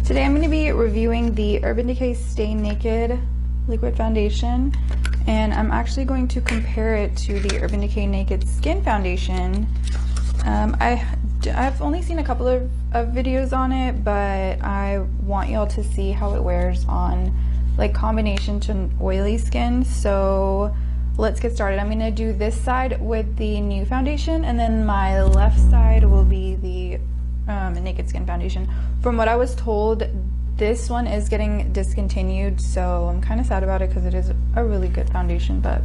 Today I'm going to be reviewing the Urban Decay Stay Naked Liquid Foundation, and I'm actually going to compare it to the Urban Decay Naked Skin Foundation. I've only seen a couple of videos on it, but I want y'all to see how it wears on like combination to oily skin. So let's get started. I'm going to do this side with the new foundation, and then my left side will be the Naked Skin Foundation. From what I was told, this one is getting discontinued, so I'm kind of sad about it because it is a really good foundation, but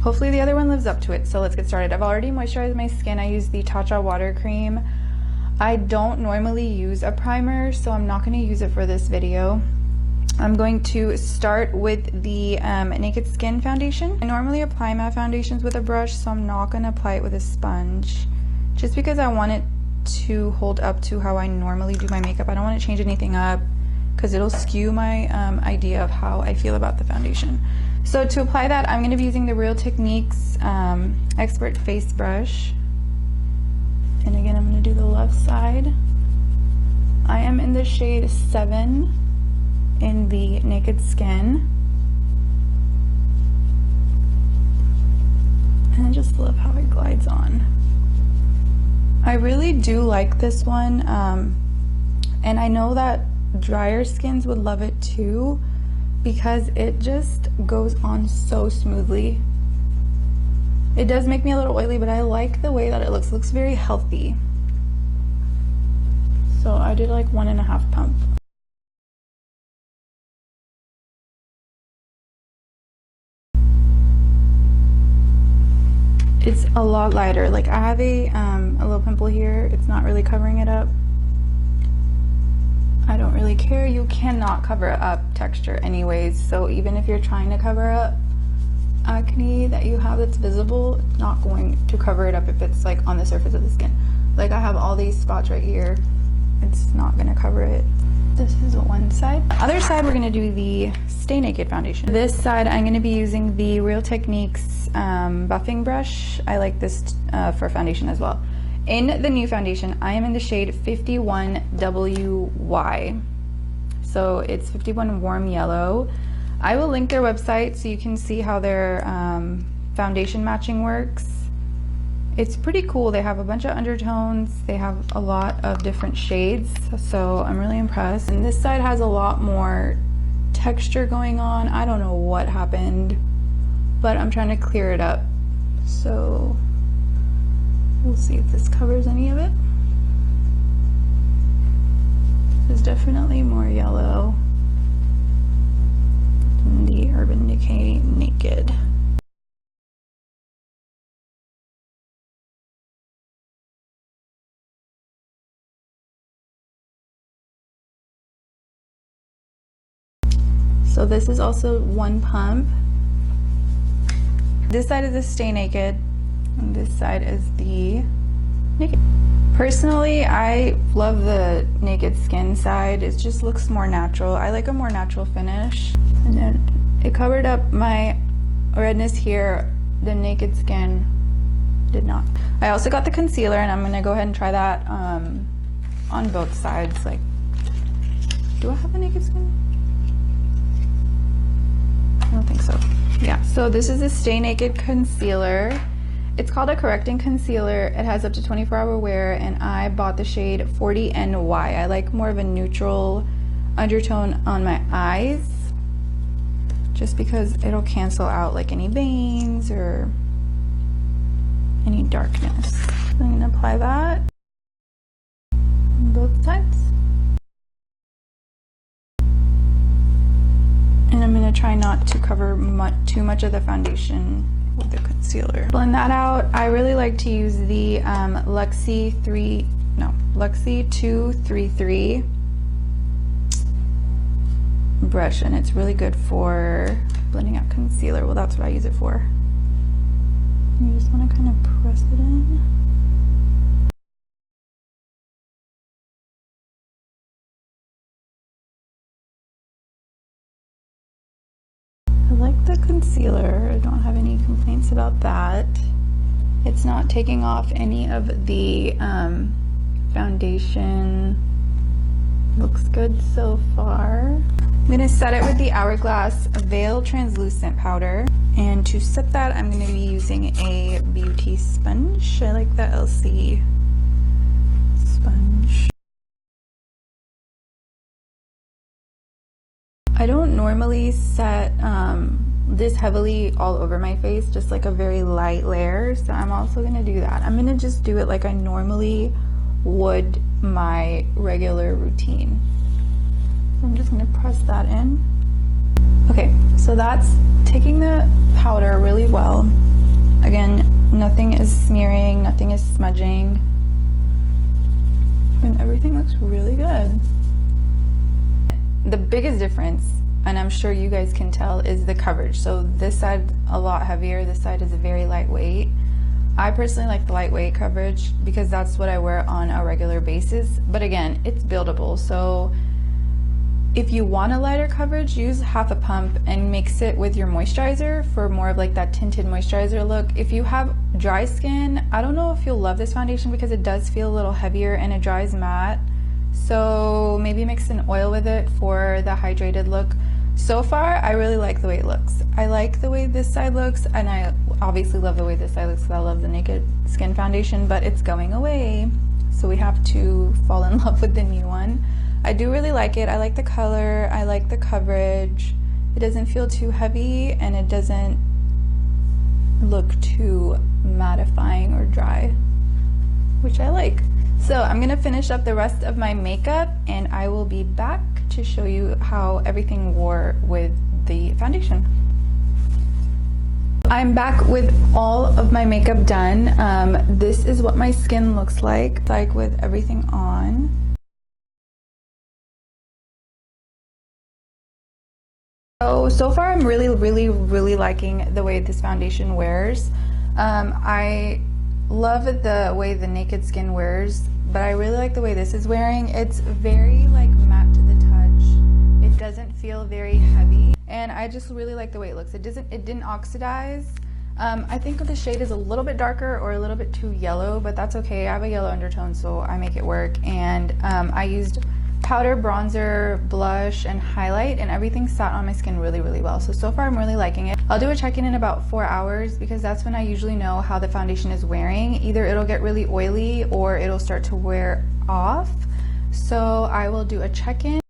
hopefully the other one lives up to it. So let's get started. I've already moisturized my skin. I use the Tatcha water cream. I don't normally use a primer, so I'm not going to use it for this video. I'm going to start with the Naked Skin Foundation. I normally apply matte foundations with a brush, so I'm not going to apply it with a sponge, just because I want it to hold up to how I normally do my makeup. I don't want to change anything up because it'll skew my idea of how I feel about the foundation. So to apply that, I'm going to be using the Real Techniques Expert Face Brush. And again, I'm going to do the left side. I am in the shade 7 in the Naked Skin. And I just love how it glides on. I really do like this one, and I know that drier skins would love it too, because it just goes on so smoothly. It does make me a little oily, but I like the way that it looks. It looks very healthy. So I did like 1.5 pump. It's a lot lighter. Like, I have a little pimple here. It's not really covering it up. I don't really care. You cannot cover up texture anyways, so even if you're trying to cover up acne that you have that's visible, it's not going to cover it up if it's like on the surface of the skin. Like, I have all these spots right here. It's not going to cover it. This is one side. Other side, we're going to do the Stay Naked Foundation. This side, I'm going to be using the Real Techniques buffing brush. I like this for foundation as well. In the new foundation, I am in the shade 51WY. So it's 51 Warm Yellow. I will link their website so you can see how their foundation matching works. It's pretty cool. They have a bunch of undertones. They have a lot of different shades, so I'm really impressed. And this side has a lot more texture going on. I don't know what happened, but I'm trying to clear it up. So we'll see if this covers any of it. This is definitely more yellow than the Urban Decay Naked. So this is also one pump. This side is the Stay Naked, and this side is the Naked. Personally, I love the Naked Skin side. It just looks more natural. I like a more natural finish. And then it covered up my redness here. The Naked Skin did not. I also got the concealer, and I'm gonna go ahead and try that on both sides. Like, do I have a Naked Skin? I don't think so. Yeah, so this is the Stay Naked Concealer. It's called a correcting concealer. It has up to 24-hour wear, and I bought the shade 40NY. I like more of a neutral undertone on my eyes, just because it'll cancel out like any veins or any darkness. So I'm gonna apply that on both sides. And I'm going to try not to cover too much of the foundation with the concealer. Blend that out. I really like to use the Luxie 233 brush, and it's really good for blending out concealer. Well, that's what I use it for. You just want to kind of press it in. I like the concealer. I don't have any complaints about that. It's not taking off any of the foundation Looks good so far. I'm gonna set it with the Hourglass Veil Translucent Powder. And to set that, I'm gonna be using a beauty sponge. I like the LC sponge. I don't normally set this heavily all over my face, just like a very light layer, so I'm also gonna do that. I'm gonna just do it like I normally would my regular routine. So I'm just gonna press that in. Okay, so that's taking the powder really well. Again, nothing is smearing, nothing is smudging, and everything looks really good. The biggest difference, and I'm sure you guys can tell, is the coverage. So this side a lot heavier, this side is a very lightweight. I personally like the lightweight coverage because that's what I wear on a regular basis, but again, it's buildable. So if you want a lighter coverage, use half a pump and mix it with your moisturizer for more of like that tinted moisturizer look. If you have dry skin, I don't know if you'll love this foundation because it does feel a little heavier and it dries matte. So maybe mix an oil with it for the hydrated look. So far, I really like the way it looks. I like the way this side looks, and I obviously love the way this side looks because I love the Naked Skin foundation, but it's going away. So we have to fall in love with the new one. I do really like it. I like the color, I like the coverage. It doesn't feel too heavy and it doesn't look too mattifying or dry, which I like. So I'm gonna finish up the rest of my makeup and I will be back to show you how everything wore with the foundation. I'm back with all of my makeup done. This is what my skin looks like with everything on. So far I'm really liking the way this foundation wears. I love the way the Naked Skin wears, but I really like the way this is wearing. It's very like matte to the touch. It doesn't feel very heavy, and I just really like the way it looks. It didn't oxidize. I think the shade is a little bit darker or a little bit too yellow, but that's okay. I have a yellow undertone, so I make it work. And I used powder, bronzer, blush, and highlight, and everything sat on my skin really well. So far I'm really liking it. I'll do a check-in in about 4 hours because that's when I usually know how the foundation is wearing. Either it'll get really oily or it'll start to wear off. So I will do a check-in.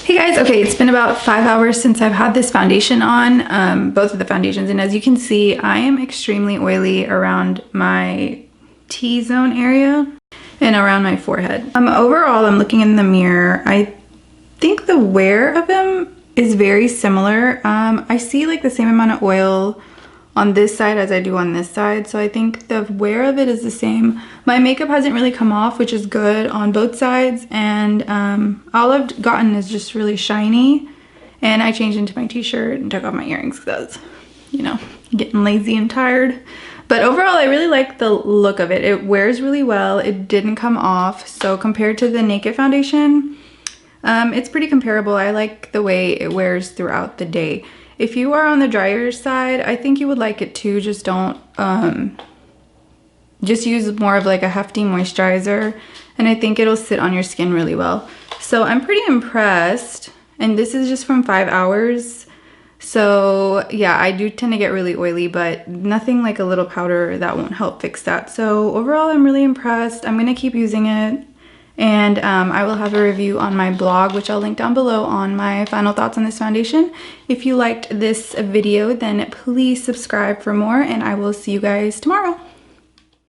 Hey guys, okay, it's been about 5 hours since I've had this foundation on, both of the foundations, and as you can see, I am extremely oily around my T-zone area and around my forehead. Overall, I'm looking in the mirror. I think the wear of them is very similar. I see like the same amount of oil on this side as I do on this side, so I think the wear of it is the same. My makeup hasn't really come off, which is good on both sides, and all I've gotten is just really shiny, and I changed into my t-shirt and took off my earrings because, you know, getting lazy and tired. But overall, I really like the look of it. It wears really well. It didn't come off. So compared to the Naked foundation, it's pretty comparable. I like the way it wears throughout the day. If you are on the drier side, I think you would like it too. Just don't, just use more of like a hefty moisturizer, and I think it'll sit on your skin really well. So I'm pretty impressed. And this is just from 5 hours. So yeah, I do tend to get really oily, but nothing like a little powder that won't help fix that. So overall, I'm really impressed. I'm gonna keep using it, and I will have a review on my blog, which I'll link down below, on my final thoughts on this foundation. If you liked this video, then please subscribe for more, and I will see you guys tomorrow.